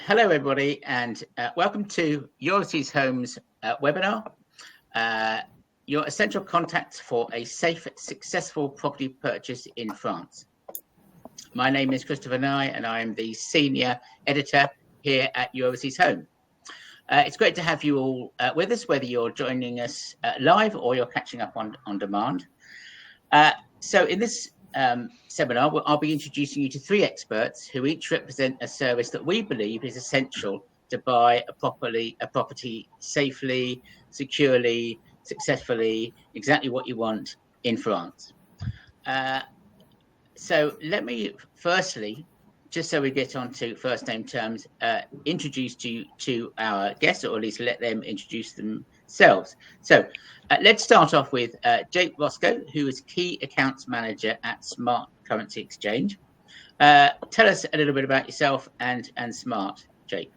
Hello, everybody, and welcome to Euroseas Homes webinar, your essential contact for a safe, successful property purchase in France. My name is Christopher Nye, and I am the Senior Editor here at Euroseas Home. It's great to have you all with us, whether you're joining us live or you're catching up on demand. So in this seminar, I'll be introducing you to three experts who each represent a service that we believe is essential to buy a property safely, securely, successfully, exactly what you want in France. So let me firstly, just so we get on to first name terms, introduce you to our guests, or at least let them introduce themselves. So let's start off with Jake Roscoe, who is Key Accounts Manager at Smart Currency Exchange. Tell us a little bit about yourself and Smart, Jake.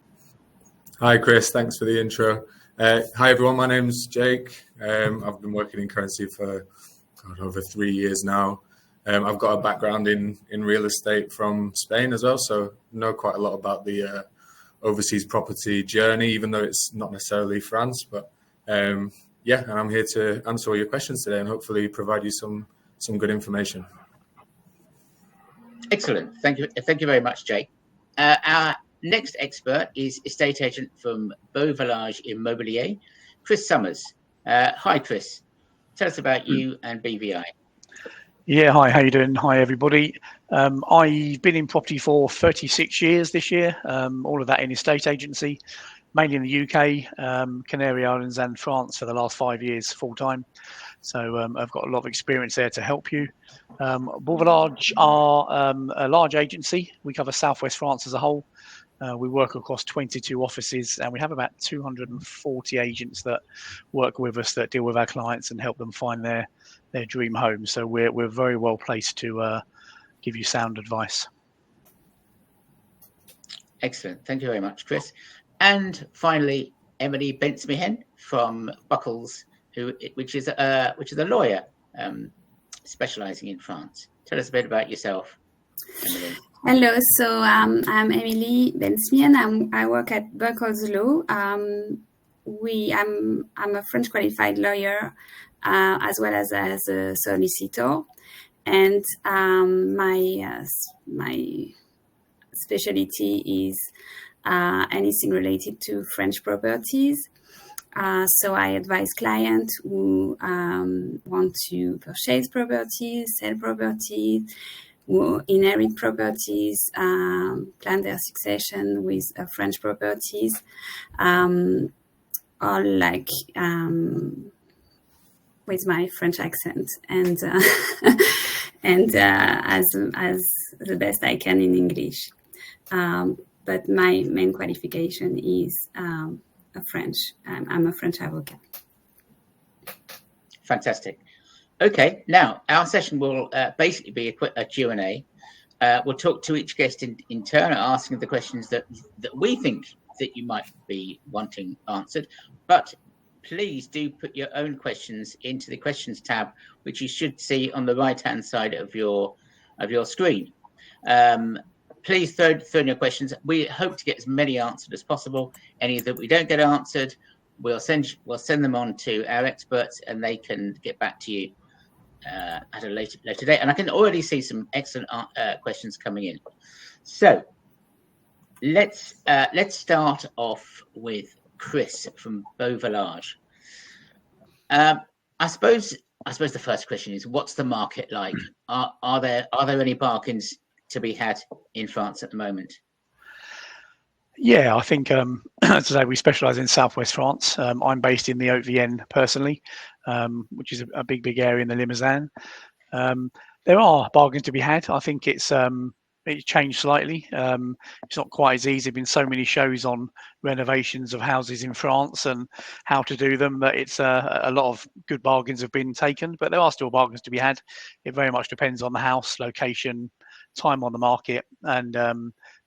Hi, Chris. Thanks for the intro. Hi, everyone. My name's Jake. I've been working in currency for over 3 years now. I've got a background in real estate from Spain as well, so know quite a lot about the overseas property journey, even though it's not necessarily France. But yeah, and I'm here to answer all your questions today and hopefully provide you some good information. Excellent. Thank you. Thank you very much, Jake. Our next expert is estate agent from Beauvillage Immobilier, Chris Summers. Hi, Chris. Tell us about you and BVI. Yeah, hi, how you doing? Hi, everybody. I've been in property for 36 years this year, all of that in estate agency, mainly in the UK, Canary Islands and France for the last 5 years full-time. So I've got a lot of experience there to help you. Beauvillage are a large agency. We cover Southwest France as a whole. We work across 22 offices, and we have about 240 agents that work with us that deal with our clients and help them find their dream home. So we're very well placed to give you sound advice. Excellent. Thank you very much, Chris. And finally, Emily Bensmihen from Buckles, which is a lawyer specialising in France. Tell us a bit about yourself, Emily. Hello, so I'm Emily Bensmihen. I work at Buckles Law. I'm a French qualified lawyer as well as a solicitor, and my specialty is anything related to French properties. So I advise clients who want to purchase properties, sell properties, who inherit properties, plan their succession with French properties, or like with my French accent, and as the best I can in English. But my main qualification is a French. I'm a French advocate. Fantastic. Okay, now our session will basically be a Q&A. We'll talk to each guest in turn, asking the questions that we think that you might be wanting answered. But please do put your own questions into the questions tab, which you should see on the right-hand side of your screen. Please throw in your questions. We hope to get as many answered as possible. Any that we don't get answered, we'll send them on to our experts, and they can get back to you at a later date. And I can already see some excellent questions coming in. So let's start off with Chris from Beauvillage. I suppose the first question is, what's the market like? Are there any bargains to be had in France at the moment? Yeah, I think as I say, we specialise in Southwest France. I'm based in the Haute-Vienne personally, which is a big area in the Limousin. There are bargains to be had. I think it's changed slightly. It's not quite as easy. There've been so many shows on renovations of houses in France and how to do them that it's a lot of good bargains have been taken, but there are still bargains to be had. It very much depends on the house, location, time on the market, and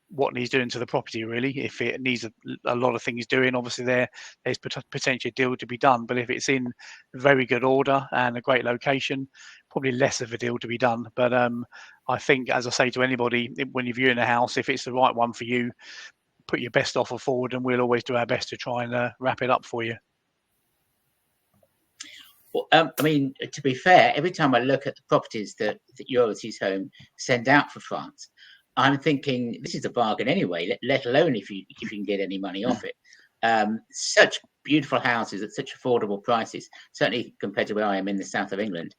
what needs doing to the property, really. If it needs a lot of things doing, obviously there's potentially a deal to be done, but if it's in very good order and a great location, probably less of a deal to be done. But I think, as I say to anybody, when you're viewing a house, if it's the right one for you, put your best offer forward, and we'll always do our best to try and wrap it up for you. Well, I mean, to be fair, every time I look at the properties that Euroty's Home send out for France, I'm thinking this is a bargain anyway, let alone if you can get any money off it. Such beautiful houses at such affordable prices, certainly compared to where I am in the south of England.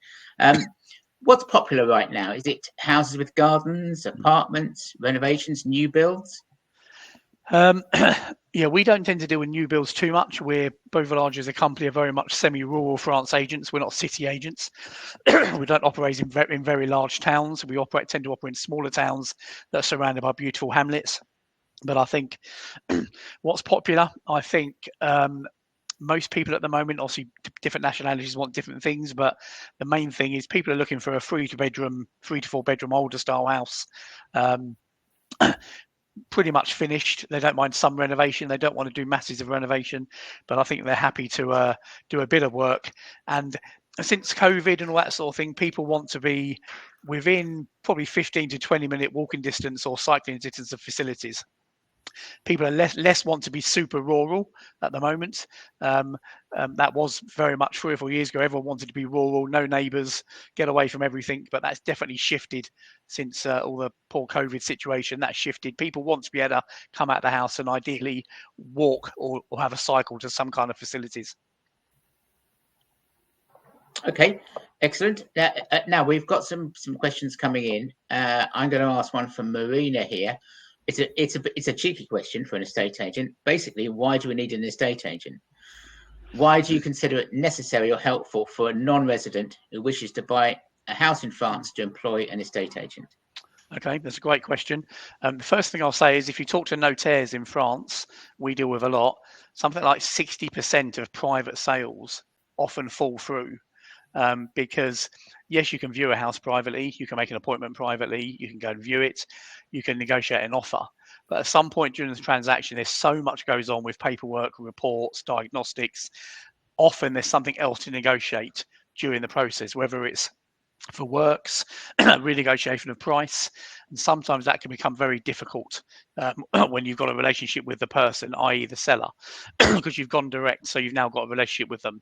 What's popular right now? Is it houses with gardens, apartments, renovations, new builds? Yeah, we don't tend to deal with new builds too much. We're Beauvilage as a company are very much semi-rural France agents. We're not city agents. We don't operate in very large towns. We tend to operate in smaller towns that are surrounded by beautiful hamlets. But I think what's popular, I think most people at the moment, obviously different nationalities want different things, but the main thing is people are looking for a 3 to 4 bedroom older style house. Pretty much finished. They don't mind some renovation. They don't want to do masses of renovation, but I think they're happy to do a bit of work. And since COVID and all that sort of thing, people want to be within probably 15 to 20-minute walking distance or cycling distance of facilities. People are less want to be super rural at the moment. That was very much 3 or 4 years ago. Everyone wanted to be rural, no neighbours, get away from everything. But that's definitely shifted since all the poor COVID situation. That's shifted. People want to be able to come out of the house and ideally walk or have a cycle to some kind of facilities. Okay, excellent. Now we've got some questions coming in. I'm going to ask one from Marina here. It's a cheeky question for an estate agent. Basically, why do we need an estate agent? Why do you consider it necessary or helpful for a non-resident who wishes to buy a house in France to employ an estate agent? Okay, that's a great question. The first thing I'll say is if you talk to notaires in France, we deal with a lot, something like 60% of private sales often fall through. Because yes, you can view a house privately, you can make an appointment privately, you can go and view it, you can negotiate an offer. But at some point during the transaction, there's so much goes on with paperwork, reports, diagnostics. Often there's something else to negotiate during the process, whether it's for works, renegotiation of price. And sometimes that can become very difficult when you've got a relationship with the person, i.e. the seller, because you've gone direct, so you've now got a relationship with them.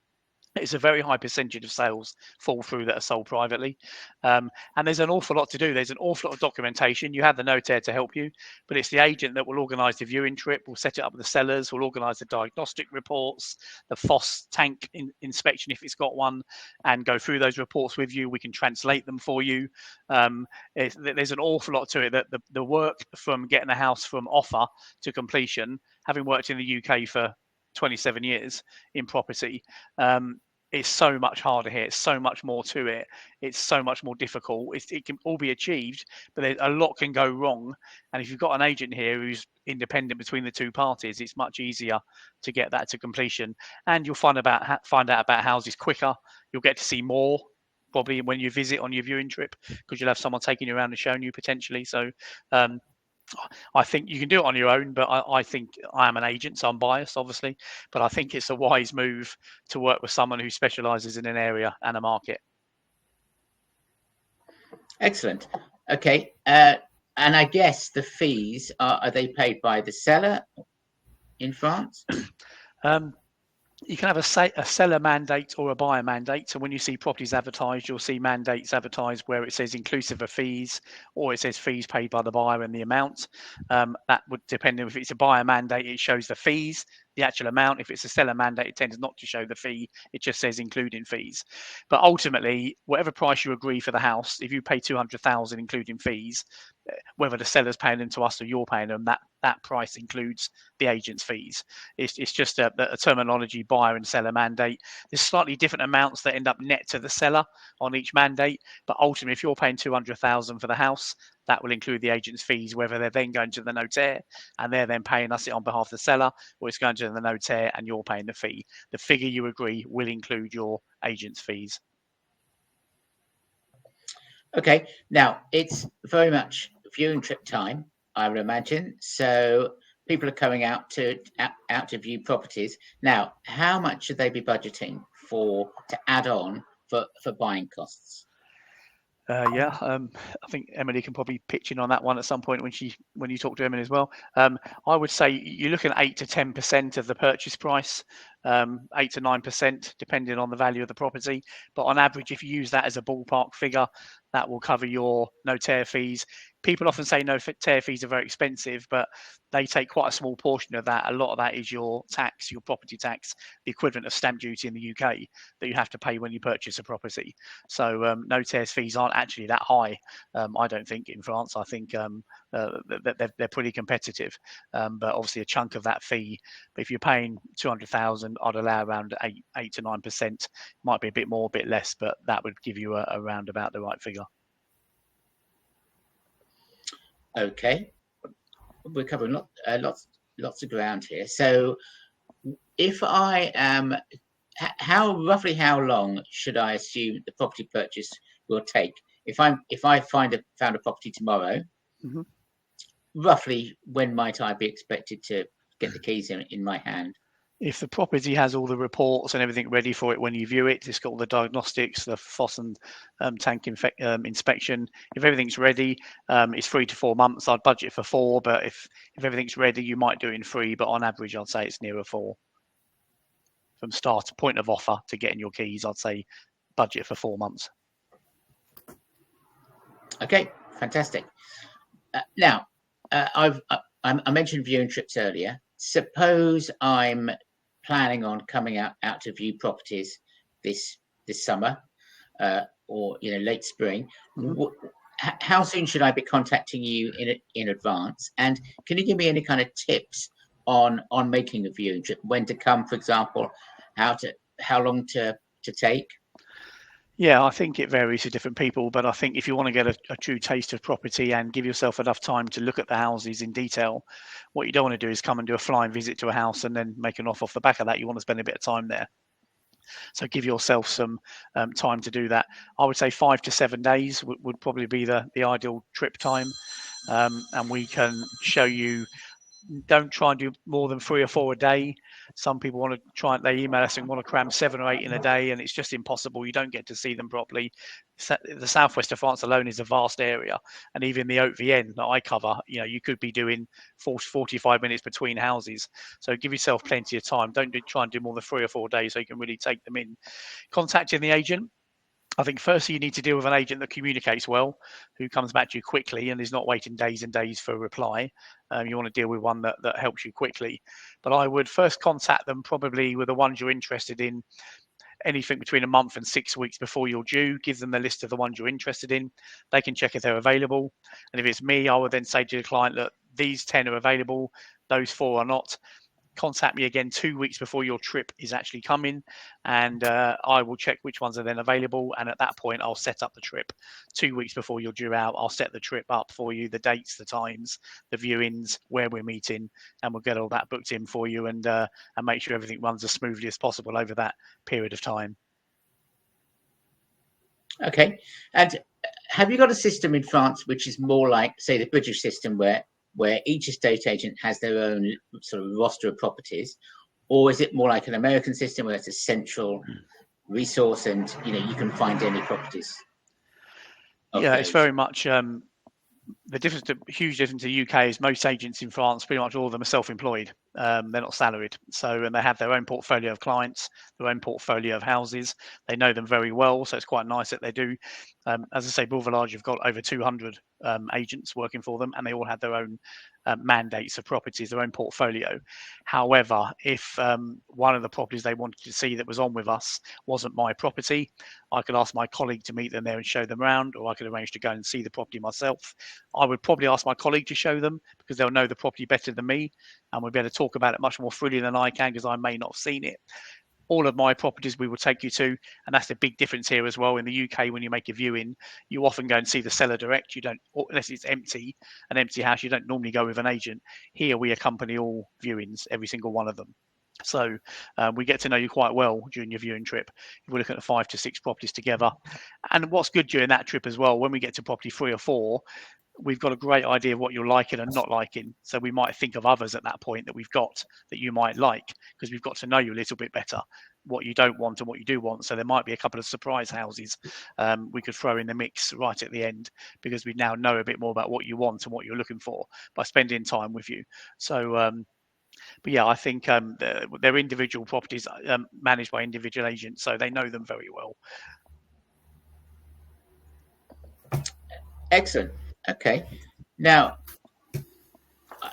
It's a very high percentage of sales fall through that are sold privately. And there's an awful lot to do. There's an awful lot of documentation. You have the notaire to help you, but it's the agent that will organise the viewing trip, will set it up with the sellers, will organise the diagnostic reports, the FOSS tank inspection if it's got one, and go through those reports with you. We can translate them for you. There's an awful lot to it. That the work from getting a house from offer to completion, having worked in the UK for 27 years in property, it's so much harder here. It's so much more to it. It's so much more difficult. It can all be achieved, but a lot can go wrong. And if you've got an agent here who's independent between the two parties, it's much easier to get that to completion. And you'll find out about houses quicker. You'll get to see more probably when you visit on your viewing trip, because you'll have someone taking you around and showing you potentially. So I think you can do it on your own, but I think I am an agent, so I'm biased, obviously. But I think it's a wise move to work with someone who specialises in an area and a market. Excellent. Okay. And I guess the fees, are they paid by the seller in France? You can have a seller mandate or a buyer mandate. So when you see properties advertised, you'll see mandates advertised where it says inclusive of fees, or it says fees paid by the buyer and the amount. That would depend. If it's a buyer mandate, it shows the fees, the actual amount. If it's a seller mandate, it tends not to show the fee. It just says including fees. But ultimately, whatever price you agree for the house, if you pay 200,000 including fees, whether the seller's paying them to us or you're paying them, that price includes the agent's fees. It's just a terminology, buyer and seller mandate. There's slightly different amounts that end up net to the seller on each mandate, but ultimately, if you're paying 200,000 for the house, that will include the agent's fees, whether they're then going to the notaire and they're then paying us it on behalf of the seller, or it's going to the notaire and you're paying the fee. The figure you agree will include your agent's fees. Okay, now it's very much viewing trip time, I would imagine. So people are coming out to view properties. Now, how much should they be budgeting to add on for buying costs? I think Emily can probably pitch in on that one at some point when you talk to Emily as well. I would say you're looking at 8 to 10% of the purchase price, 8 to 9% depending on the value of the property. But on average, if you use that as a ballpark figure, that will cover your no-tear fees. People often say no-tear fees are very expensive, but they take quite a small portion of that. A lot of that is your tax, your property tax, the equivalent of stamp duty in the UK that you have to pay when you purchase a property. So no-tear fees aren't actually that high, I don't think, in France. I think they're pretty competitive, but obviously a chunk of that fee, if you're paying 200,000, I'd allow around 8 to 9%. Might be a bit more, a bit less, but that would give you around about the right figure. Okay, we're covering lots of ground here. So, if I am, roughly how long should I assume the property purchase will take? If I found a property tomorrow, Mm-hmm. roughly when might I be expected to get the keys in my hand? If the property has all the reports and everything ready for it when you view it, it's got all the diagnostics, the FOSS and tank inspection. If everything's ready, it's 3 to 4 months. I'd budget for 4, but if everything's ready, you might do it in 3. But on average, I'd say it's nearer 4. From start point of offer to getting your keys, I'd say budget for 4 months. Okay, fantastic. Now, I mentioned viewing trips earlier. Suppose I'm planning on coming out to view properties this summer, or late spring. Mm-hmm. How soon should I be contacting you in advance? And can you give me any kind of tips on making a viewing trip? When to come, for example, how long to take? Yeah, I think it varies to different people, but I think if you want to get a true taste of property and give yourself enough time to look at the houses in detail, what you don't want to do is come and do a flying visit to a house and then make an offer off the back of that. You want to spend a bit of time there. So give yourself some time to do that. I would say 5 to 7 days would probably be the ideal trip time. And we can show you, don't try and do more than 3 or 4 a day. Some people want to try, they email us and want to cram 7 or 8 in a day, and it's just impossible. You don't get to see them properly. The southwest of France alone is a vast area, and even the Haute-Vienne that I cover, you could be doing 45 minutes between houses. So give yourself plenty of time. Don't try and do more than 3 or 4 days so you can really take them in. Contacting the agent. I think firstly you need to deal with an agent that communicates well, who comes back to you quickly and is not waiting days and days for a reply. You want to deal with one that helps you quickly. But I would first contact them probably with the ones you're interested in, anything between a month and 6 weeks before you're due. Give them the list of the ones you're interested in. They can check if they're available. And if it's me, I would then say to the client, look, these 10 are available, those 4 are not. Contact me again 2 weeks before your trip is actually coming, and I will check which ones are then available, and at that point I'll set up the trip. 2 weeks before you're due out, I'll set the trip up for you, the dates, the times, the viewings, where we're meeting, and we'll get all that booked in for you and make sure everything runs as smoothly as possible over that period of time. Okay, and have you got a system in France which is more like, say, the British system where each estate agent has their own sort of roster of properties, or is it more like an American system where it's a central resource and you can find any properties? Yeah, it's very much the difference. The huge difference in the UK is most agents in France, pretty much all of them are self-employed. They're not salaried, and they have their own portfolio of clients, their own portfolio of houses. They know them very well, so it's quite nice that they do. As I say, Bourvillage have got over 200 agents working for them, and they all have their own mandates of properties, their own portfolio. However, if one of the properties they wanted to see that was on with us wasn't my property, I could ask my colleague to meet them there and show them around, or I could arrange to go and see the property myself. I would probably ask my colleague to show them because they'll know the property better than me, and we'll be able to talk about it much more freely than I can because I may not have seen it. All of my properties we will take you to, and that's the big difference here as well. In the UK, when you make a viewing, you often go and see the seller direct. You don't, unless it's empty, an empty house, you don't normally go with an agent. Here we accompany all viewings, every single one of them. So we get to know you quite well during your viewing trip. We're looking at 5 to 6 properties together. And what's good during that trip as well, when we get to property 3 or 4, we've got a great idea of what you're liking and not liking. So we might think of others at that point that we've got that you might like because we've got to know you a little bit better. what you don't want and what you do want. So there might be a couple of surprise houses we could throw in the mix right at the end, because we now know a bit more about what you want and what you're looking for by spending time with you. So but yeah, I think they're individual properties managed by individual agents, so they know them very well. Excellent. Okay. Now,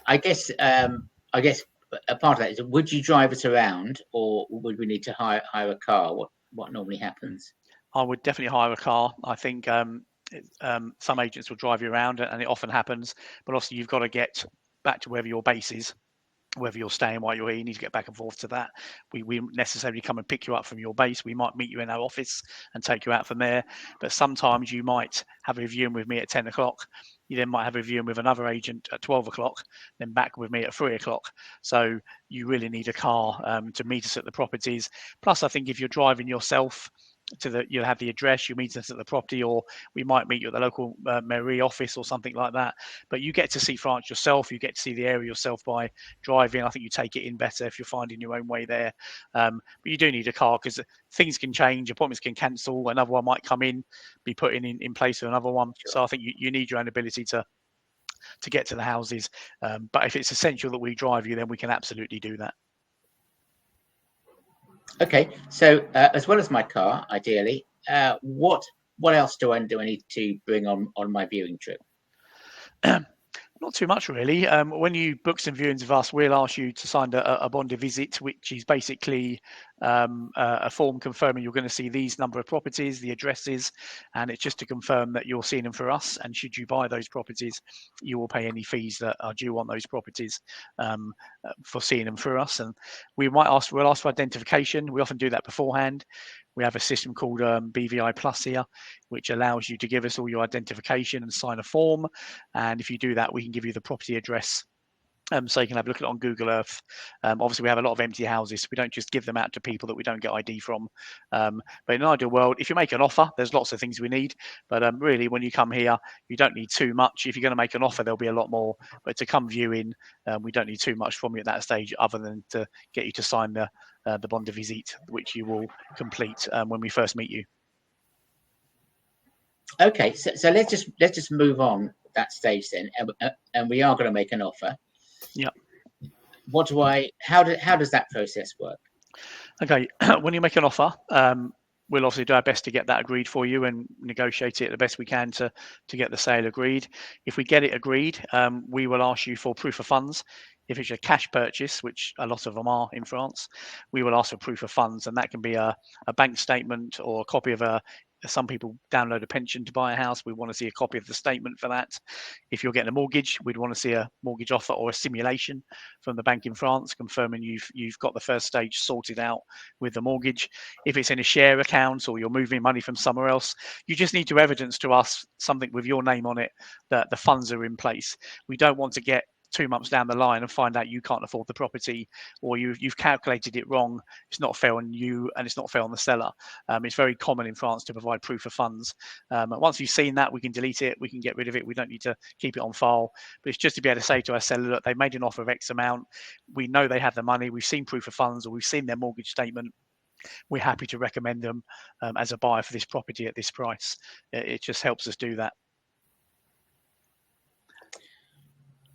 I guess a part of that is, would you drive us around, or would we need to hire a car? What normally happens? I would definitely hire a car. I think some agents will drive you around, and it often happens. But obviously, you've got to get back to wherever your base is, wherever you're staying while you're here. You need to get back and forth to that. We necessarily come and pick you up from your base. We might meet you in our office and take you out from there. But sometimes you might have a viewing with me at 10 o'clock. You then might have a viewing with another agent at 12 o'clock, then back with me at 3 o'clock. So you really need a car to meet us at the properties. Plus, I think if you're driving yourself, you'll have the address, you meet us at the property, or we might meet you at the local mairie office or something like that. But you get to see France yourself, you get to see the area yourself by driving. I think you take it in better if you're finding your own way there. But you do need a car, because things can change, appointments can cancel, another one might come in, be put in place of another one. Sure. So I think you need your own ability to get to the houses. But if it's essential that we drive you, then we can absolutely do that. Okay, so as well as my car, ideally, what else do I need to bring on my viewing trip? Not too much, really. When you book some viewings with us, we'll ask you to sign a bon de visite, which is basically a form confirming you're going to see these number of properties, the addresses, and it's just to confirm that you're seeing them for us. And should you buy those properties, you will pay any fees that are due on those properties for seeing them for us. And we'll ask for identification. We often do that beforehand. We have a system called BVI Plus here, which allows you to give us all your identification and sign a form. And if you do that, we can give you the property address, so you can have a look at it on Google Earth. Obviously, we have a lot of empty houses, so we don't just give them out to people that we don't get ID from. But in an ideal world, if you make an offer, there's lots of things we need. But really, when you come here, you don't need too much. If you're going to make an offer, there'll be a lot more. But to come viewing, we don't need too much from you at that stage, other than to get you to sign the bon de visite, which you will complete when we first meet you. Okay, so let's just move on that stage then, and we are going to make an offer. Yeah. How does that process work? Okay, when you make an offer, we'll obviously do our best to get that agreed for you and negotiate it the best we can to get the sale agreed. If we get it agreed, we will ask you for proof of funds. If it's a cash purchase, which a lot of them are in France, we will ask for proof of funds, and that can be a bank statement or a copy of some people download a pension to buy a house. We want to see a copy of the statement for that. If you're getting a mortgage, we'd want to see a mortgage offer or a simulation from the bank in France confirming you've got the first stage sorted out with the mortgage. If it's in a share account or you're moving money from somewhere else, you just need to evidence to us something with your name on it that the funds are in place. We don't want to get 2 months down the line and find out you can't afford the property, or you've calculated it wrong. It's not fair on you and it's not fair on the seller. It's very common in France to provide proof of funds. Once you've seen that, we can delete it, we can get rid of it. We don't need to keep it on file, but it's just to be able to say to our seller, look, they made an offer of X amount. We know they have the money. We've seen proof of funds, or we've seen their mortgage statement. We're happy to recommend them as a buyer for this property at this price. It just helps us do that.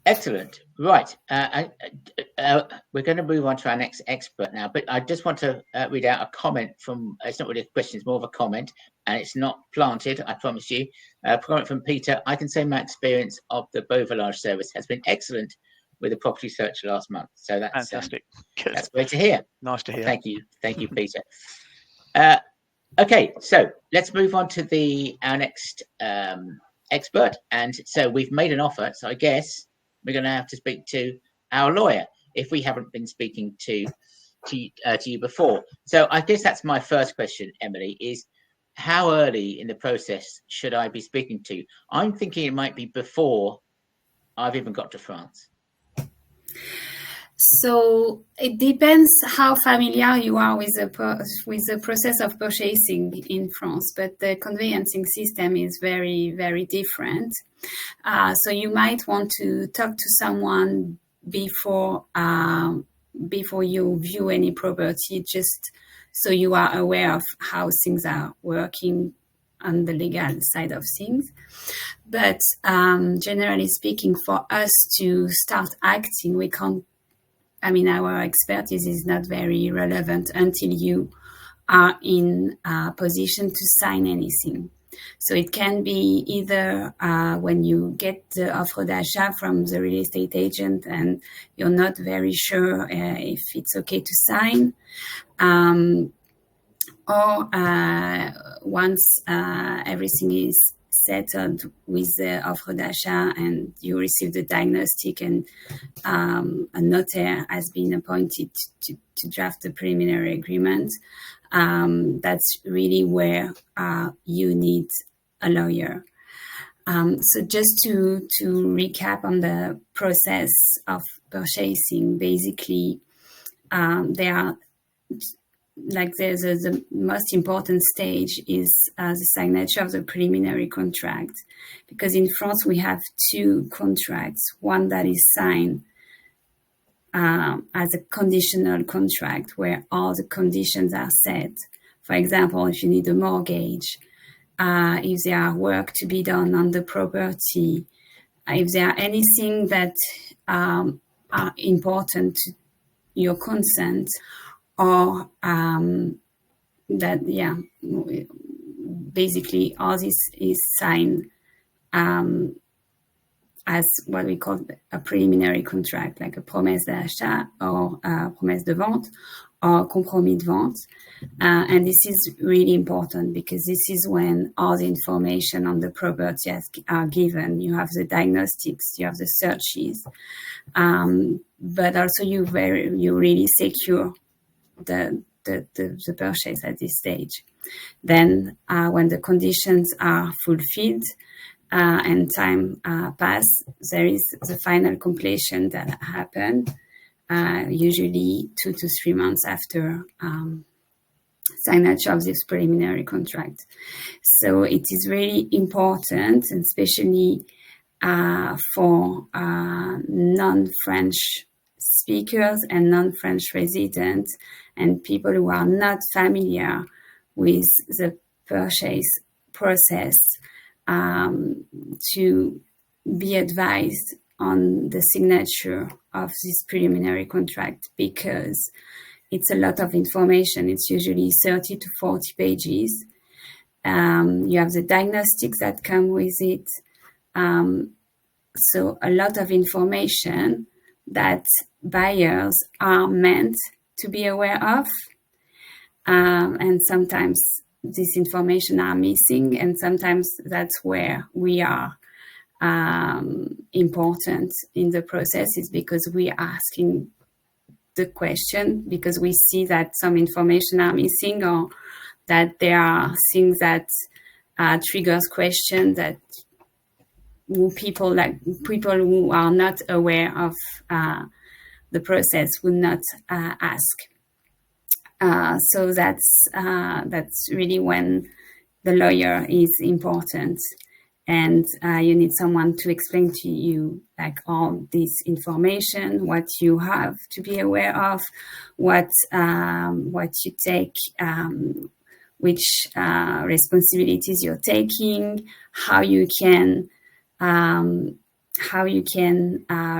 Excellent. Right. We're going to move on to our next expert now, but I just want to read out a comment from, it's not really a question, it's more of a comment, and it's not planted, I promise you. A comment from Peter. I can say my experience of the Beauvillage service has been excellent with the property search last month. So that's fantastic. Good. That's great to hear. Nice to hear. Thank you, Peter. Okay, so let's move on to our next expert. And so we've made an offer, so I guess we're going to have to speak to our lawyer if we haven't been speaking to you before. So I guess that's my first question, Emily, is how early in the process should I be speaking to? I'm thinking it might be before I've even got to France. So it depends how familiar you are with the process of purchasing in France, but the conveyancing system is very, very different. So you might want to talk to someone before you view any property, just so you are aware of how things are working on the legal side of things. But generally speaking, for us to start acting, we can't, our expertise is not very relevant until you are in a position to sign anything. So it can be either when you get the offre d'achat from the real estate agent and you're not very sure if it's okay to sign, or once everything is settled with the offre d'achat and you receive the diagnostic and a notaire has been appointed to draft the preliminary agreement, that's really where you need a lawyer. So just to recap on the process of purchasing, basically there are the most important stage is the signature of the preliminary contract, because in France we have two contracts, one that is signed as a conditional contract where all the conditions are set. For example, if you need a mortgage, if there are work to be done on the property, if there are anything that are important to your consent, or basically all this is signed as what we call a preliminary contract, like a promesse d'achat or a promesse de vente or compromis de vente. And this is really important because this is when all the information on the property are given. You have the diagnostics, you have the searches, but also you really secure the purchase at this stage. Then when the conditions are fulfilled and time pass, there is the final completion that happened, usually 2 to 3 months after signature of this preliminary contract. So it is really important, and especially for non-French speakers and non-French residents and people who are not familiar with the purchase process, to be advised on the signature of this preliminary contract, because it's a lot of information. It's usually 30 to 40 pages. You have the diagnostics that come with it. So a lot of information that buyers are meant to be aware of. And sometimes this information are missing, and sometimes that's where we are important in the process, is because we are asking the question because we see that some information are missing, or that there are things that triggers question that people who are not aware of the process would not ask. So that's really when the lawyer is important, and you need someone to explain to you like all this information, what you have to be aware of, what you take, which responsibilities you're taking, how you can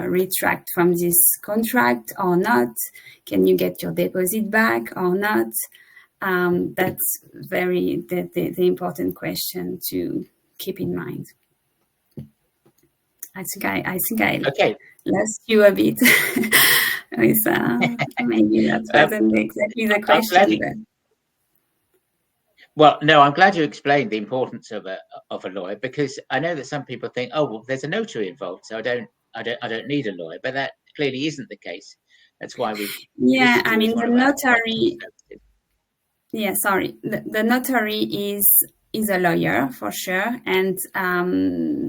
retract from this contract or not. Can you get your deposit back or not? That's very the important question to keep in mind. I think I Okay. lost you a bit. With, maybe that wasn't exactly the question. Well, no, I'm glad you explained the importance of a lawyer, because I know that some people think, oh, well, there's a notary involved, so I don't need a lawyer, but that clearly isn't the case. That's why we. Yeah, I mean the notary. Yeah, sorry, the notary is a lawyer for sure, and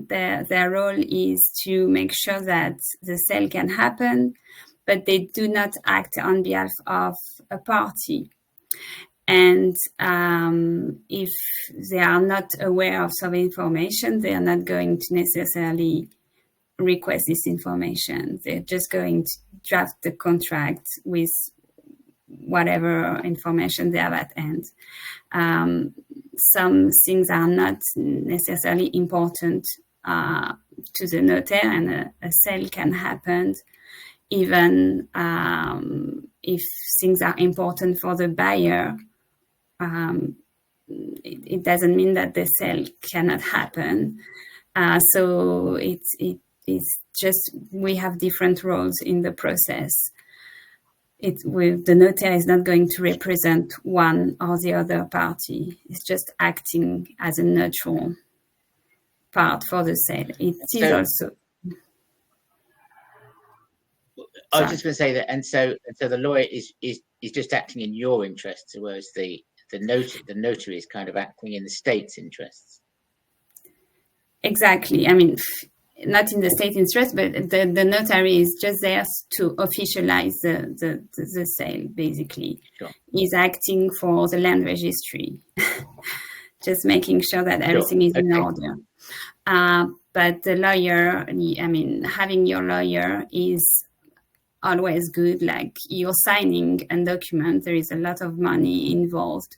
their role is to make sure that the sale can happen, but they do not act on behalf of a party. And if they are not aware of some information, they are not going to necessarily request this information. They're just going to draft the contract with whatever information they have at hand. Some things are not necessarily important to the notaire, and a sale can happen even if things are important for the buyer. It doesn't mean that the sale cannot happen. So it's just, we have different roles in the process. The notaire is not going to represent one or the other party. It's just acting as a neutral part for the sale. It is also. I was just going to say that, and so the lawyer is just acting in your interests, whereas the notary is kind of acting in the state's interests. Exactly. I mean, not in the state interest, but the notary is just there to officialize the sale, basically. Sure. He's acting for the land registry, just making sure that everything is in order. But the lawyer, I mean, having your lawyer is always good. Like, you're signing a document, there is a lot of money involved.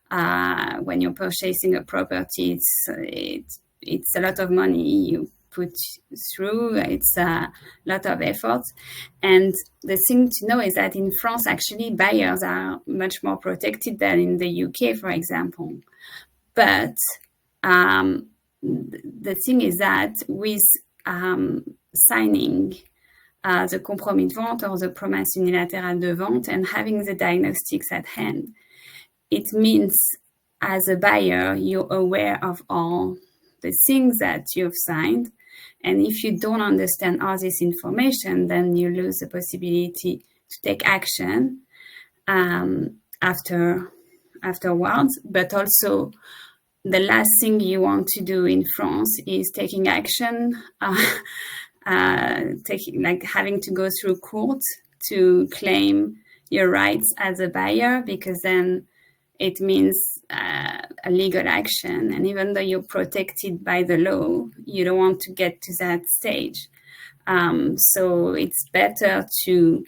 When you're purchasing a property, it's a lot of money you put through. It's a lot of effort. And the thing to know is that in France, actually, buyers are much more protected than in the UK, for example. But the thing is that with signing the compromis de vente or the promesse unilatérale de vente and having the diagnostics at hand, it means as a buyer, you're aware of all the things that you've signed. And if you don't understand all this information, then you lose the possibility to take action afterwards. But also, the last thing you want to do in France is taking action, having to go through court to claim your rights as a buyer, because then it means a legal action. And even though you're protected by the law, you don't want to get to that stage. So it's better to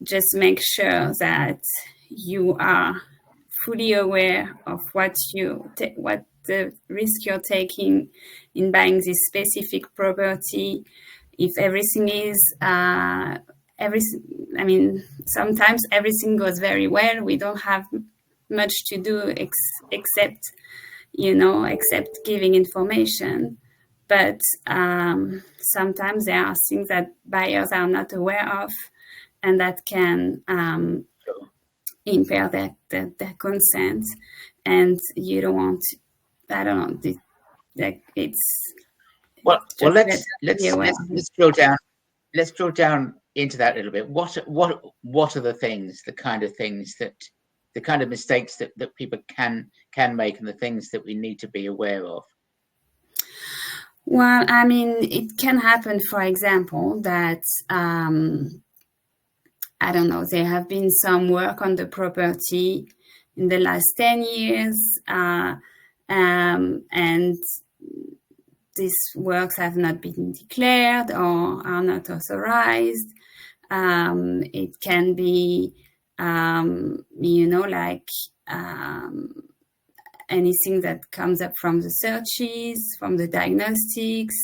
just make sure that you are fully aware of what the risk you're taking in buying this specific property. If everything is sometimes everything goes very well. We don't have much to do except giving information. But sometimes there are things that buyers are not aware of, and that can impair their consent. And you don't want, it's. Well, let's drill down. Let's drill down into that a little bit. What are the things, the kind of mistakes that people can make, and the things that we need to be aware of? Well, I mean, it can happen, for example, that there have been some work on the property in the last 10 years, and these works have not been declared or are not authorized. It can be, anything that comes up from the searches, from the diagnostics.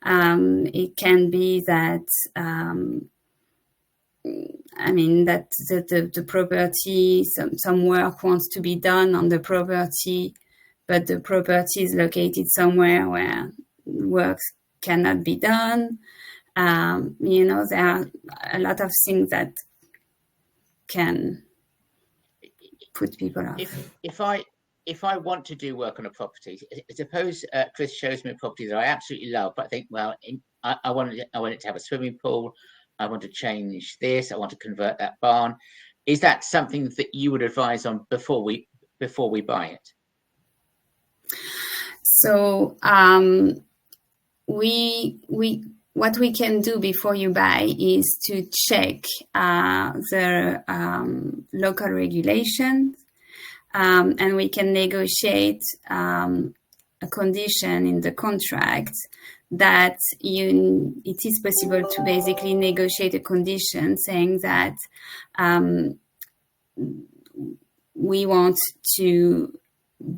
It can be that, that the property, some work wants to be done on the property, but the property is located somewhere where works cannot be done. There are a lot of things that can put people off. If I want to do work on a property, suppose Chris shows me a property that I absolutely love, but I think, well, I want it to have a swimming pool. I want to change this. I want to convert that barn. Is that something that you would advise on before we buy it? So what we can do before you buy is to check the local regulations, and we can negotiate a condition in the contract that it is possible to basically negotiate a condition saying that we want to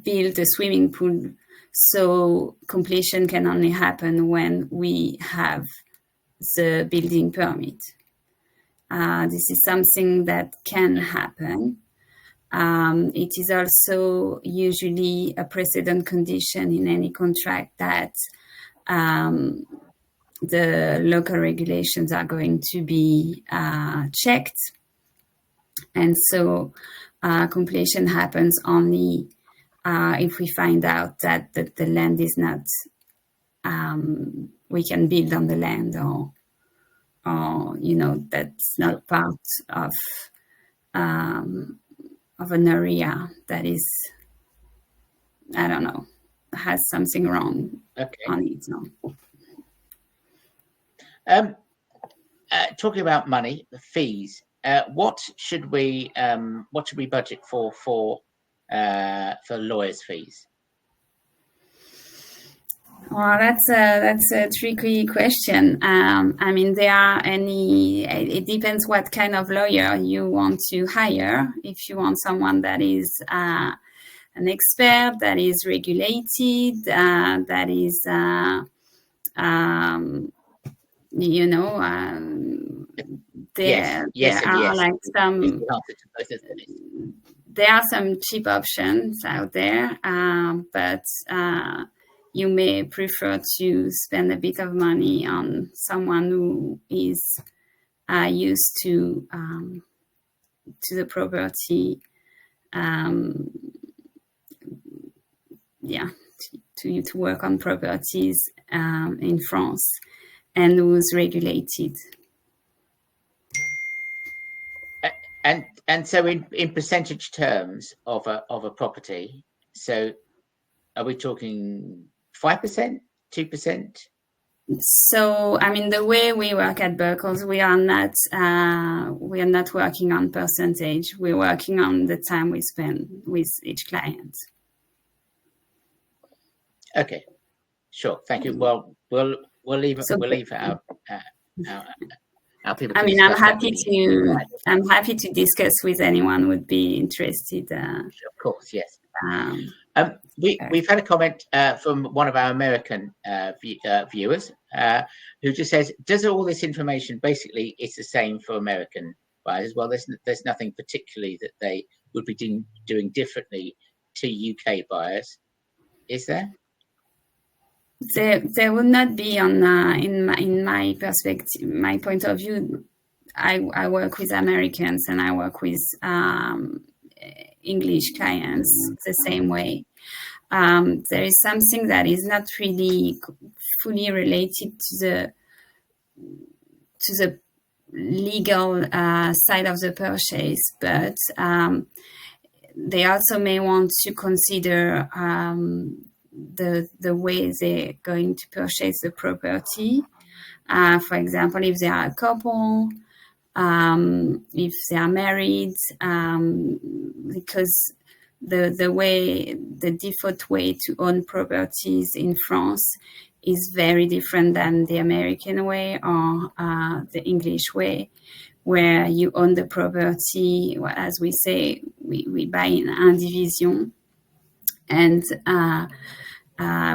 build a swimming pool, so completion can only happen when we have the building permit. This is something that can happen. It is also usually a precedent condition in any contract that the local regulations are going to be checked. And so completion happens only if we find out that the land is not, we can build on the land, or that's not part of an area that is, I don't know, has something wrong on it. No. Talking about money, the fees. What should we budget for lawyers' fees? Well, that's a tricky question. I mean, it depends what kind of lawyer you want to hire. If you want someone that is an expert, that is regulated, that is, there are some cheap options out there, but you may prefer to spend a bit of money on someone who is used to the property, to work on properties in France, and who's regulated. And so in percentage terms of a property, so are we talking 5%, 2%? So, I mean, the way we work at Buckles, we are not working on percentage. We're working on the time we spend with each client. Okay, sure. Thank you. Well, we'll leave our people. I mean, I'm happy to discuss with anyone who would be interested. Of course, yes. We've had a comment from one of our American viewers who just says, does all this information basically it's the same for American buyers? Well, there's nothing particularly that they would be doing differently to UK buyers, is there? There would not be in my perspective, my point of view. I work with Americans and I work with English clients the same way. There is something that is not really fully related to the legal side of the purchase, but they also may want to consider the way they're going to purchase the property. For example, if they are a couple, if they are married, because the default way to own properties in France is very different than the American way or the English way, where you own the property, as we say, we buy in indivision, and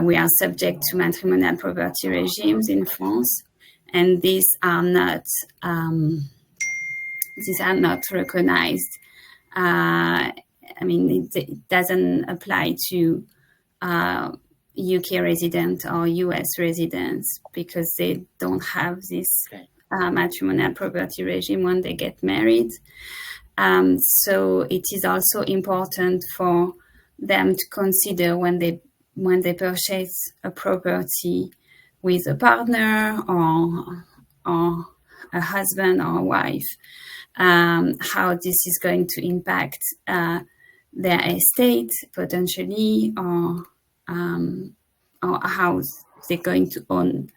we are subject to matrimonial property regimes in France, and these are not recognized. I mean, it doesn't apply to UK residents or US residents because they don't have this matrimonial property regime when they get married. So it is also important for them to consider when they purchase a property with a partner or a husband or a wife, how this is going to impact their estate potentially, or how they're going to own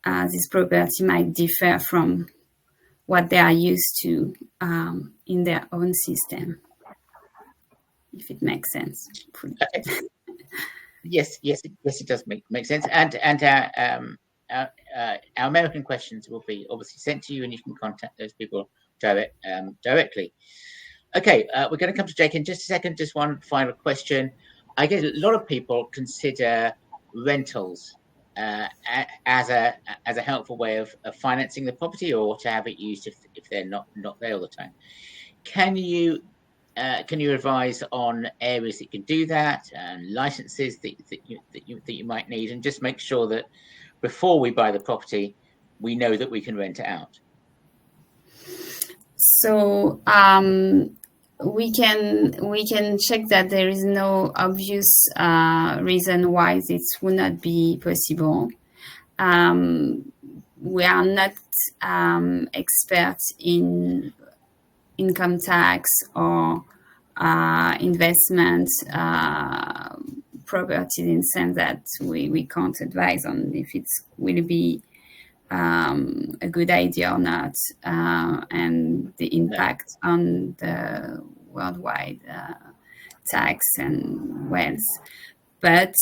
this property might differ from what they are used to in their own system, if it makes sense. Okay. Yes, it does make sense. And our American questions will be obviously sent to you, and you can contact those people directly. Okay, we're going to come to Jake in just a second. Just one final question. I guess a lot of people consider rentals as a helpful way of financing the property, or to have it used if they're not there all the time. Can you advise on areas that can do that, and licenses that you might need, and just make sure that before we buy the property, we know that we can rent it out? So we can check that there is no obvious reason why this would not be possible. We are not experts in income tax or investment properties, in the sense that we can't advise on if it will be a good idea or not, and the impact on the worldwide tax and wealth. But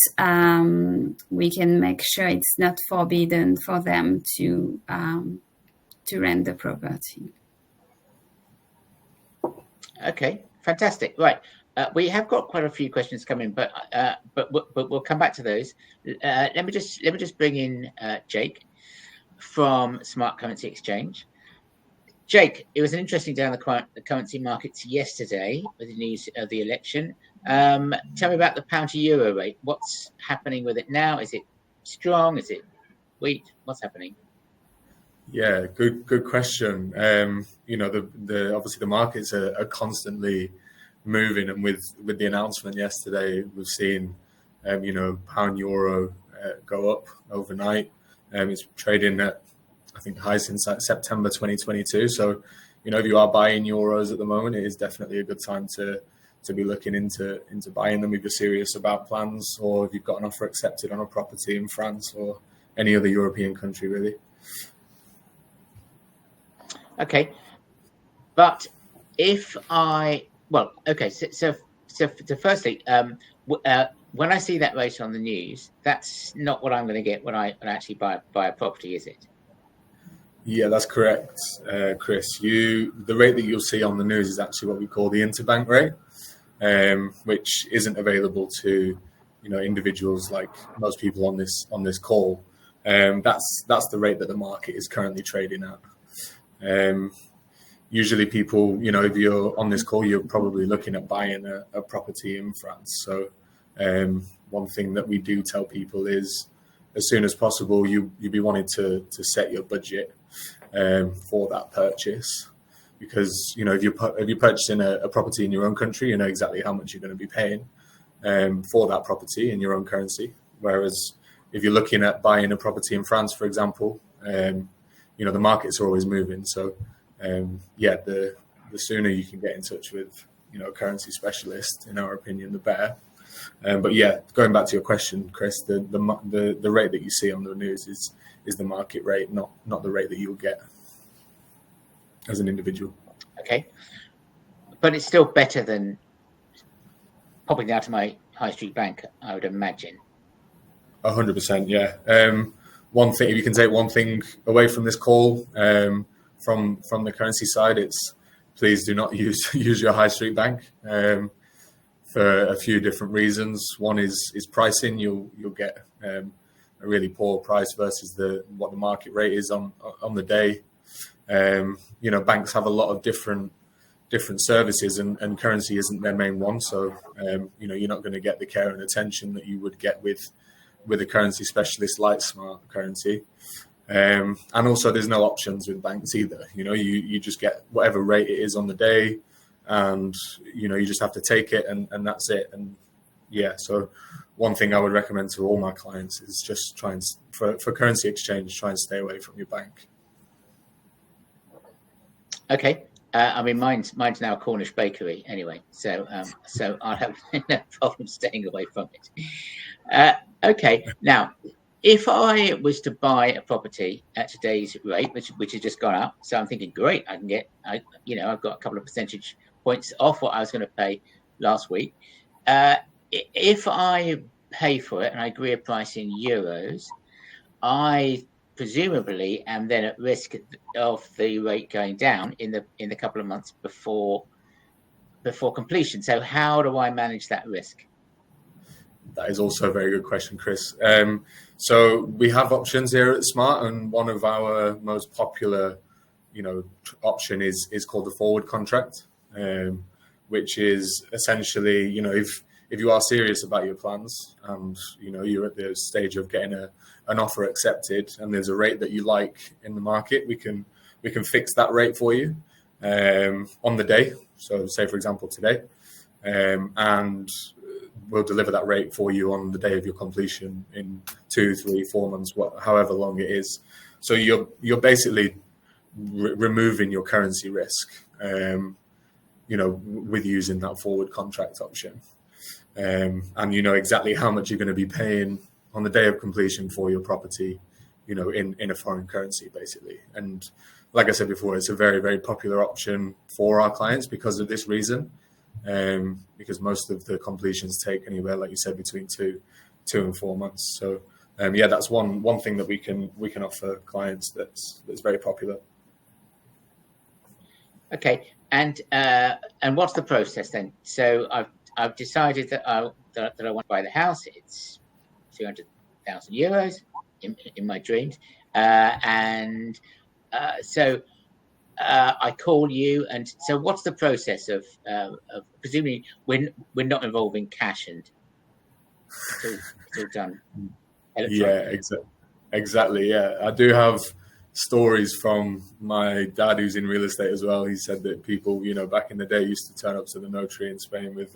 we can make sure it's not forbidden for them to rent the property. Okay, fantastic. Right, we have got quite a few questions coming, but we'll come back to those. Let me just bring in Jake from Smart Currency Exchange. Jake, it was an interesting day on the currency markets yesterday with the news of the election. Tell me about the pound to euro rate. What's happening with it now? Is it strong? Is it weak? What's happening? Yeah, good question. The obviously the markets are constantly moving, and with the announcement yesterday, we've seen pound euro go up overnight. It's trading at, I think, high since September 2022. So, if you are buying euros at the moment, it is definitely a good time to be looking into buying them if you're serious about plans, or if you've got an offer accepted on a property in France or any other European country, really. Okay, but so firstly, when I see that rate on the news, that's not what I'm going to get when I actually buy a property, is it? Yeah, that's correct, Chris. The rate that you'll see on the news is actually what we call the interbank rate, which isn't available to individuals like most people on this call. That's the rate that the market is currently trading at. Usually people, if you're on this call, you're probably looking at buying a property in France. So one thing that we do tell people is, as soon as possible, you'd be wanting to set your budget for that purchase, because if you're purchasing a property in your own country, you know exactly how much you're going to be paying for that property in your own currency. Whereas if you're looking at buying a property in France, for example, the markets are always moving. So the sooner you can get in touch with a currency specialist, in our opinion, the better. But yeah, going back to your question, Chris, the rate that you see on the news is the market rate, not the rate that you'll get as an individual. Okay, but it's still better than popping down to my high street bank, I would imagine. 100%, yeah. One thing, if you can take one thing away from this call, from the currency side, it's please do not use your high street bank for a few different reasons. One is pricing. You'll get a really poor price versus what the market rate is on the day. Banks have a lot of different services, and currency isn't their main one. So you're not going to get the care and attention that you would get with a currency specialist like Smart Currency. And also there's no options with banks either. You just get whatever rate it is on the day, and you just have to take it, and that's it. And yeah, so one thing I would recommend to all my clients is just try and for currency exchange, try and stay away from your bank. Okay. Mine's now a Cornish bakery anyway, so I'll have no problem staying away from it. Okay, now, if I was to buy a property at today's rate, which has just gone up, so I'm thinking, great, I've got a couple of percentage points off what I was going to pay last week. If I pay for it and I agree a price in euros, I presumably am then at risk of the rate going down in the couple of months before before completion. So how do I manage that risk? That is also a very good question, Chris. So we have options here at Smart, and one of our most popular, option is called the forward contract, which is essentially, if you are serious about your plans and you're at the stage of getting an offer accepted, and there's a rate that you like in the market, we can fix that rate for you on the day. So say, for example, today, and we'll deliver that rate for you on the day of your completion in 2, 3, 4 months, however long it is. So you're basically removing your currency risk, with using that forward contract option. And you know exactly how much you're going to be paying on the day of completion for your property, in a foreign currency, basically. And like I said before, it's a very, very popular option for our clients because of this reason. Because most of the completions take anywhere, like you said, between 2 and 4 months. So that's one thing that we can offer clients that's very popular. Okay, and what's the process then? So I've decided that I want to buy the house. It's 200,000 euros in my dreams, so I call you, and so what's the process of presumably we're not involving cash, and it's all done electronically. Yeah, exactly. Yeah, I do have stories from my dad who's in real estate as well. He said that people, back in the day used to turn up to the notary in Spain with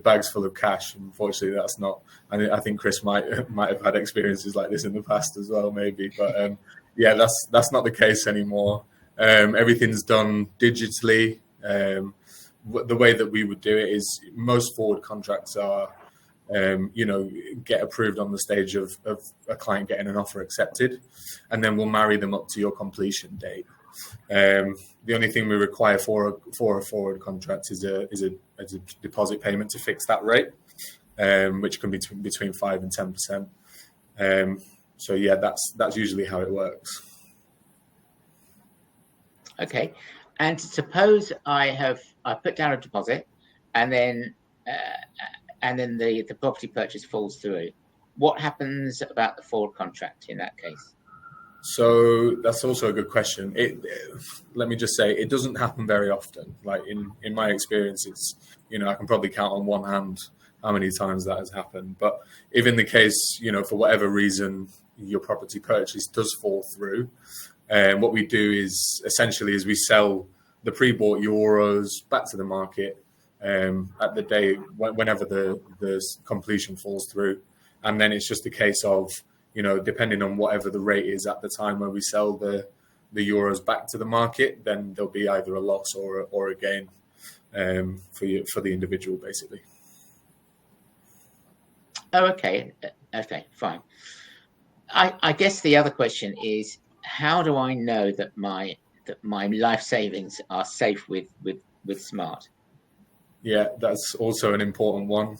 bags full of cash. Unfortunately, that's not. I think Chris might have had experiences like this in the past as well, maybe. But that's not the case anymore. Everything's done digitally. The way that we would do it is most forward contracts are, get approved on the stage of a client getting an offer accepted, and then we'll marry them up to your completion date. The only thing we require for a forward contract is a deposit payment to fix that rate, which can be between 5 and 10%. So yeah, that's usually how it works. Okay, and suppose I put down a deposit, and then the property purchase falls through. What happens about the forward contract in that case? So that's also a good question. Let me just say, it doesn't happen very often. Like in my experience, it's, I can probably count on one hand how many times that has happened. But if in the case, for whatever reason, your property purchase does fall through, what we do is essentially we sell the pre-bought euros back to the market at the day whenever the completion falls through, and then it's just a case of depending on whatever the rate is at the time where we sell the euros back to the market, then there'll be either a loss or a gain for the individual, basically. Oh, okay, fine. I guess the other question is, how do I know that my life savings are safe with Smart? Yeah, that's also an important one.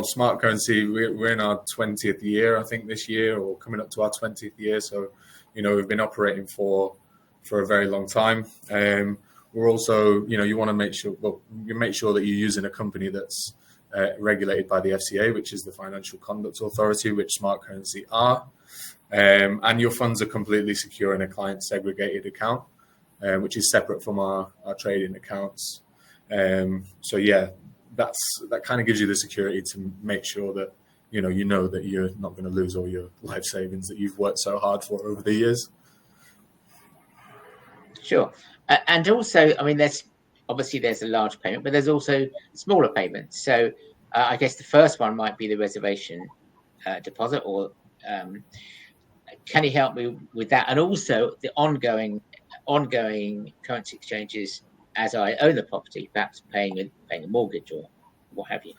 Smart Currency, we're in our 20th year, I think, this year, or coming up to our 20th year. So, we've been operating for a very long time. We're also, you want to make sure that you're using a company that's regulated by the FCA, which is the Financial Conduct Authority, which Smart Currency are. And your funds are completely secure in a client segregated account, which is separate from our trading accounts. So yeah, that kind of gives you the security to make sure that you know that you're not going to lose all your life savings that you've worked so hard for over the years. Sure, and also, there's a large payment, but there's also smaller payments. So I guess the first one might be the reservation deposit, or can you help me with that? And also the ongoing currency exchanges as I own the property, perhaps paying a mortgage or what have you.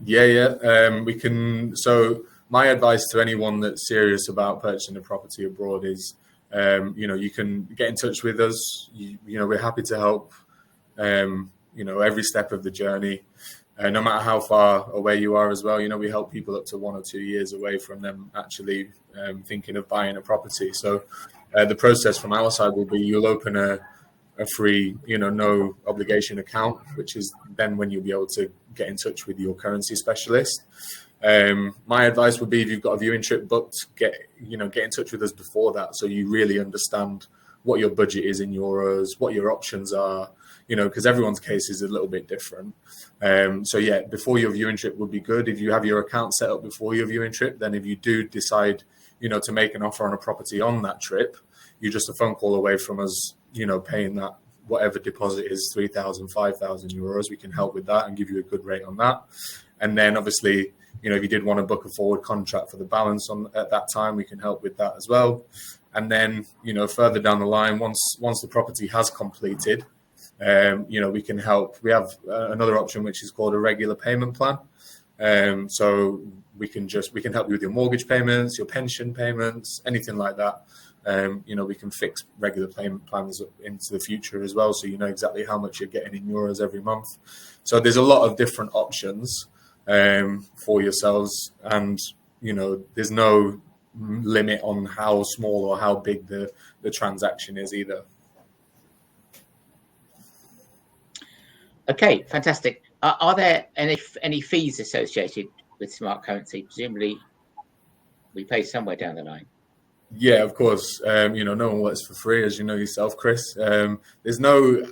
Yeah. We can. So my advice to anyone that's serious about purchasing a property abroad is, you can get in touch with us. We're happy to help. Every step of the journey, no matter how far away you are as well. We help people up to 1 or 2 years away from them actually thinking of buying a property. So the process from our side will be you'll open a free, no obligation account, which is then when you'll be able to get in touch with your currency specialist. My advice would be, if you've got a viewing trip booked, get in touch with us before that, so you really understand what your budget is in euros, what your options are, because everyone's case is a little bit different. So yeah, before your viewing trip would be good. If you have your account set up before your viewing trip, then if you do decide, to make an offer on a property on that trip, you're just a phone call away from us, paying that whatever deposit is, 3,000, 5,000 euros. We can help with that and give you a good rate on that. And then obviously, if you did want to book a forward contract for the balance at that time, we can help with that as well. And then, further down the line, once the property has completed, we can help. We have another option, which is called a regular payment plan. So we can help you with your mortgage payments, your pension payments, anything like that. We can fix regular payment plans into the future as well, so you know exactly how much you're getting in euros every month. So there's a lot of different options for yourselves, and there's no limit on how small or how big the transaction is either. Okay, fantastic. Are there any fees associated with smart currency? Presumably, we pay somewhere down the line. Yeah, of course. No one works for free, as you know yourself, Chris. There's no,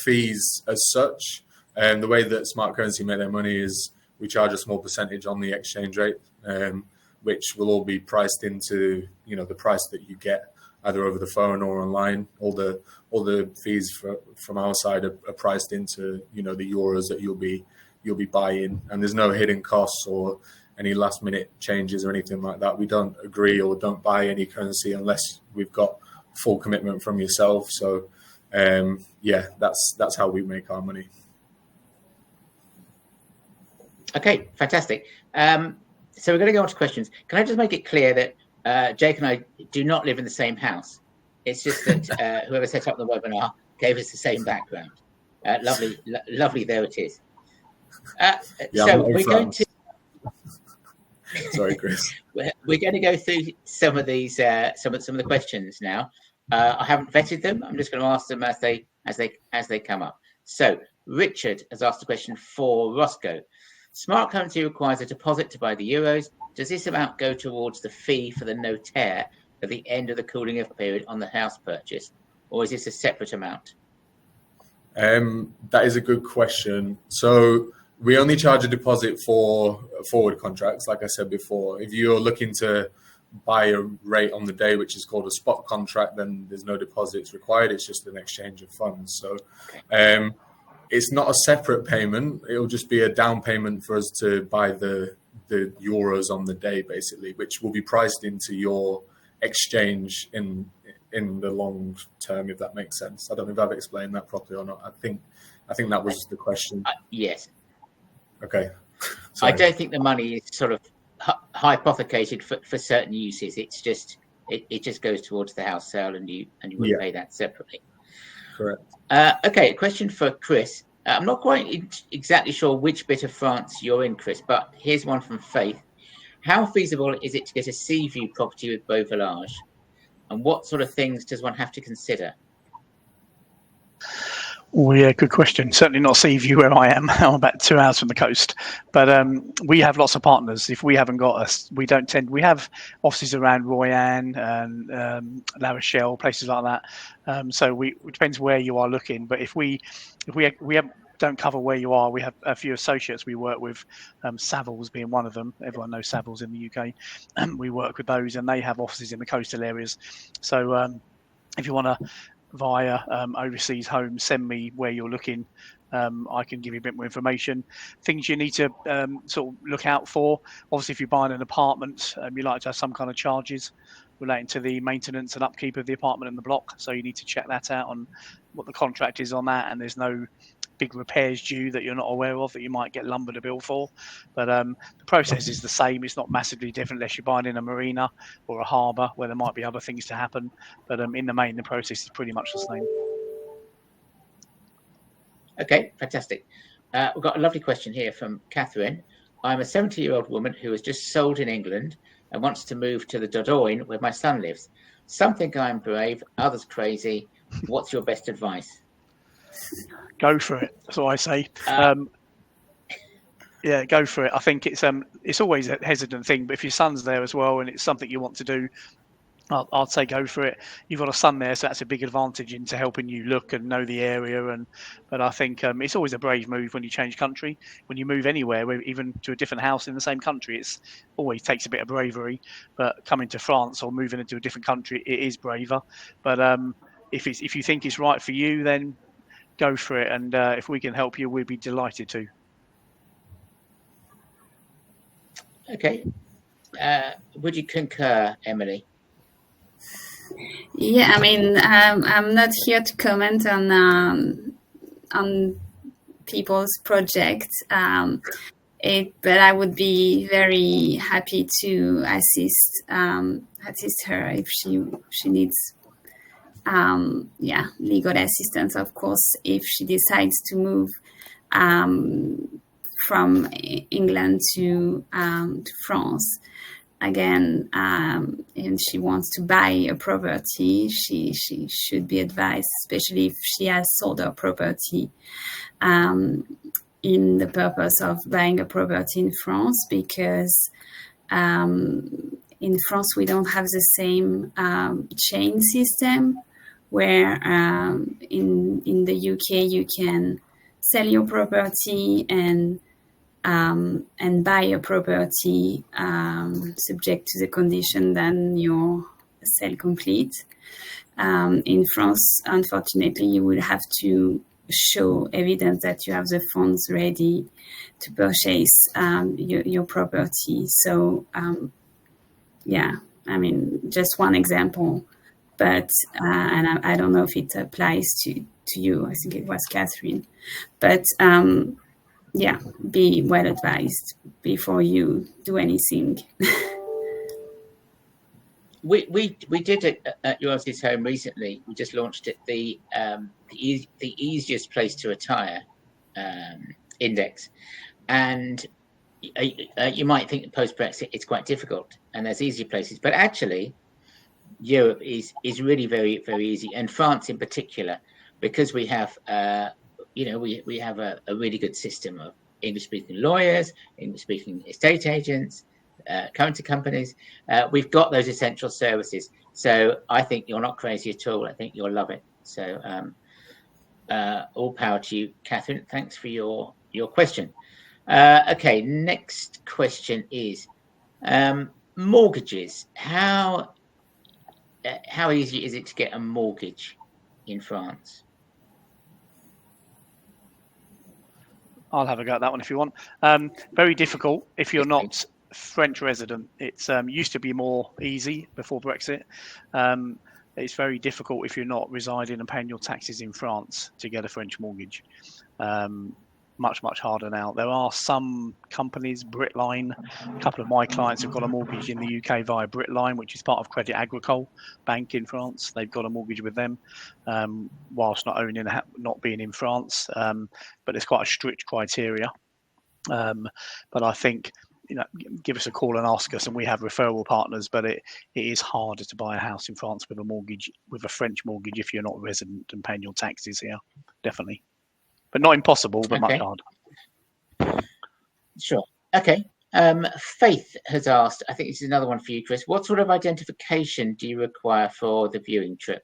fees as such. The way that smart currency make their money is we charge a small percentage on the exchange rate, which will all be priced into, the price that you get either over the phone or online. All the fees from our side are priced into, the euros that you'll be buying, and there's no hidden costs or any last minute changes or anything like that. We don't agree or don't buy any currency unless we've got full commitment from yourself. So that's how we make our money. Okay, fantastic. So we're going to go on to questions. Can I just make it clear that Jake and I do not live in the same house? It's just that whoever set up the webinar gave us the same background. Lovely, there it is. So we're going to... Sorry, Chris. We're going to go through some of these, some of the questions now. I haven't vetted them. I'm just going to ask them as they come up. So Richard has asked a question for Roscoe. Smart currency requires a deposit to buy the euros. Does this amount go towards the fee for the notaire at the end of the cooling off period on the house purchase, or is this a separate amount? That is a good question. So we only charge a deposit for forward contracts, like I said before. If you're looking to buy a rate on the day, which is called a spot contract, then there's no deposits required. It's just an exchange of funds. So it's not a separate payment. It'll just be a down payment for us to buy the euros on the day, basically, which will be priced into your exchange in the long term, if that makes sense. I don't know if I've explained that properly or not. I think that was the question. Yes. Okay. Sorry. I don't think the money is sort of hypothecated for certain uses. It's just it just goes towards the house sale, and you would pay that separately. Correct. Okay, a question for Chris. I'm not quite exactly sure which bit of France you're in, Chris, but here's one from Faith. How feasible is it to get a sea view property with beau village, and what sort of things does one have to consider? Oh, yeah, good question. Certainly not sea view where I am. I'm about 2 hours from the coast. But we have lots of partners. If we haven't got us, we have offices around Royan and La Rochelle, places like that. So it depends where you are looking. But if we don't cover where you are, we have a few associates we work with, Savills being one of them. Everyone knows Savills in the UK. We work with those, and they have offices in the coastal areas. So if you want to via overseas home, send me where you're looking. I can give you a bit more information. Things you need to sort of look out for. Obviously, if you're buying an apartment, you like to have some kind of charges relating to the maintenance and upkeep of the apartment and the block. So you need to check that out on what the contract is on that, and there's no big repairs due that you're not aware of that you might get lumbered a bill for. But the process is the same. It's not massively different unless you're buying in a marina or a harbour where there might be other things to happen. But in the main, the process is pretty much the same. Okay, fantastic. We've got a lovely question here from Catherine. I'm a 70-year-old woman who has just sold in England and wants to move to the Dordogne where my son lives. Some think I'm brave, others crazy. What's your best advice? Go for it. That's what I say. Yeah, go for it. I think it's always a hesitant thing, but if your son's there as well and it's something you want to do, I'd say go for it. You've got a son there, so that's a big advantage into helping you look and know the area. But I think it's always a brave move when you change country. When you move anywhere, even to a different house in the same country, it's always takes a bit of bravery. But coming to France or moving into a different country, it is braver. But if you think it's right for you, then go for it. And if we can help you, we'd be delighted to. Okay. Would you concur, Emily? Yeah, I mean, I'm not here to comment on people's projects, but I would be very happy to assist her if she needs legal assistance. Of course, if she decides to move from England to France again, and she wants to buy a property, she should be advised, especially if she has sold her property in the purpose of buying a property in France, because in France we don't have the same chain system, where in the UK you can sell your property and buy a property subject to the condition that your sale complete. In France, unfortunately, you will have to show evidence that you have the funds ready to purchase your property. So, I mean, just one example, but and I don't know if it applies to you. I think it was Catherine, but be well advised before you do anything. We did it at Yours Is Home recently. We just launched it, the easiest place to retire index, and you might think that post-Brexit it's quite difficult, and there's easier places, but actually Europe is really very, very easy, and France in particular, because we have we have a really good system of English-speaking lawyers, English-speaking estate agents, currency companies. We've got those essential services. So I think you're not crazy at all. I think you'll love it. So all power to you, Catherine. Thanks for your question. Okay, next question is mortgages. How easy is it to get a mortgage in France? I'll have a go at that one if you want. Very difficult if you're not French resident. It's used to be more easy before Brexit. It's very difficult if you're not residing and paying your taxes in France to get a French mortgage. Much harder now. There are some companies, Britline, a couple of my clients have got a mortgage in the UK via Britline, which is part of Crédit Agricole Bank in France. They've got a mortgage with them, whilst not being in France. But there's quite a strict criteria. But I think, give us a call and ask us, and we have referral partners. But it is harder to buy a house in France with a French mortgage, if you're not resident and paying your taxes here. Definitely. But not impossible, but much harder. Sure. Okay. Faith has asked, I think this is another one for you, Chris. What sort of identification do you require for the viewing trip?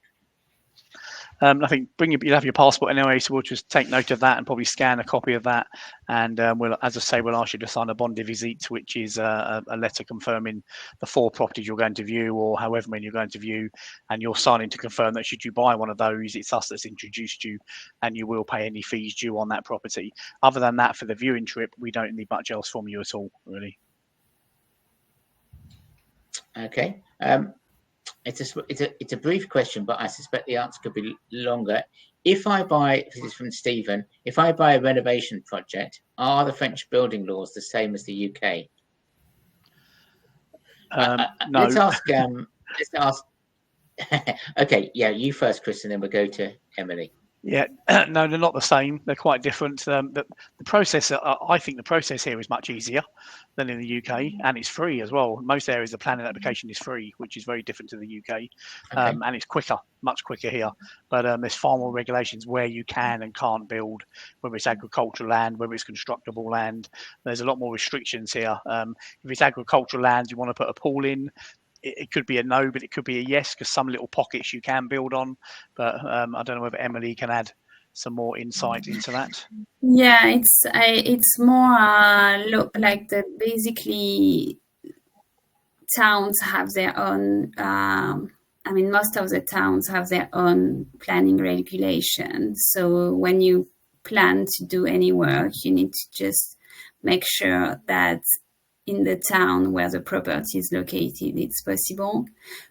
I think you'll have your passport anyway, so we'll just take note of that and probably scan a copy of that. And we'll ask you to sign a bon de visite, which is a letter confirming the 4 properties you're going to view, or however many you're going to view. And you're signing to confirm that should you buy one of those, it's us that's introduced you, and you will pay any fees due on that property. Other than that, for the viewing trip, we don't need much else from you at all, really. Okay. It's a brief question, but I suspect the answer could be longer. This is from Stephen, if I buy a renovation project, are the French building laws the same as the UK? No. Let's ask. Okay, yeah, you first, Chris, and then we'll go to Emily. Yeah, no, they're not the same. They're quite different. The process, I think the process here is much easier than in the UK, and it's free as well. Most areas the planning application is free, which is very different to the UK, Okay. and it's quicker, much quicker here. But there's far more regulations where you can and can't build, whether it's agricultural land, whether it's constructible land. There's a lot more restrictions here. If it's agricultural land, you want to put a pool in. It could be a no, but it could be a yes, because some little pockets you can build on. But I don't know whether Emily can add some more insight into that. Yeah, it's more look like the basically towns have their own. I mean, most of the towns have their own planning regulations. So when you plan to do any work, you need to just make sure that in the town where the property is located, it's possible.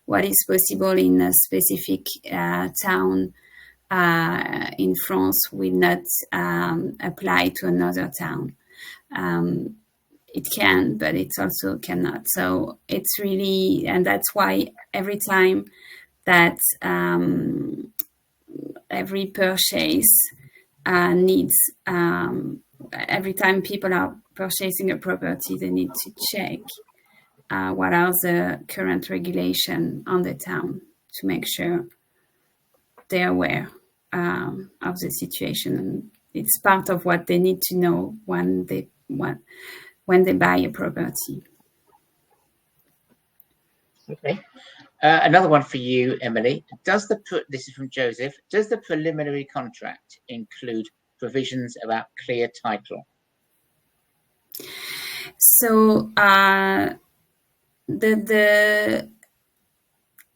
What is possible in a specific town in France will not apply to another town. It can, but it also cannot. So it's really, and that's why every time that every purchase needs, every time people are purchasing a property, they need to check what are the current regulations on the town to make sure they're aware of the situation. And it's part of what they need to know when they buy a property. Okay. Another one for you, Emily. This is from Joseph. Does the preliminary contract include provisions about clear title? So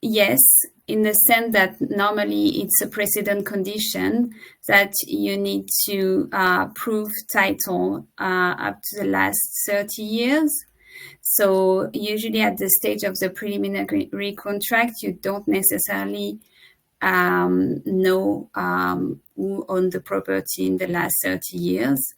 yes, in the sense that normally it's a precedent condition that you need to prove title up to the last 30 years. So usually at the stage of the preliminary contract, you don't necessarily know who owned the property in the last 30 years.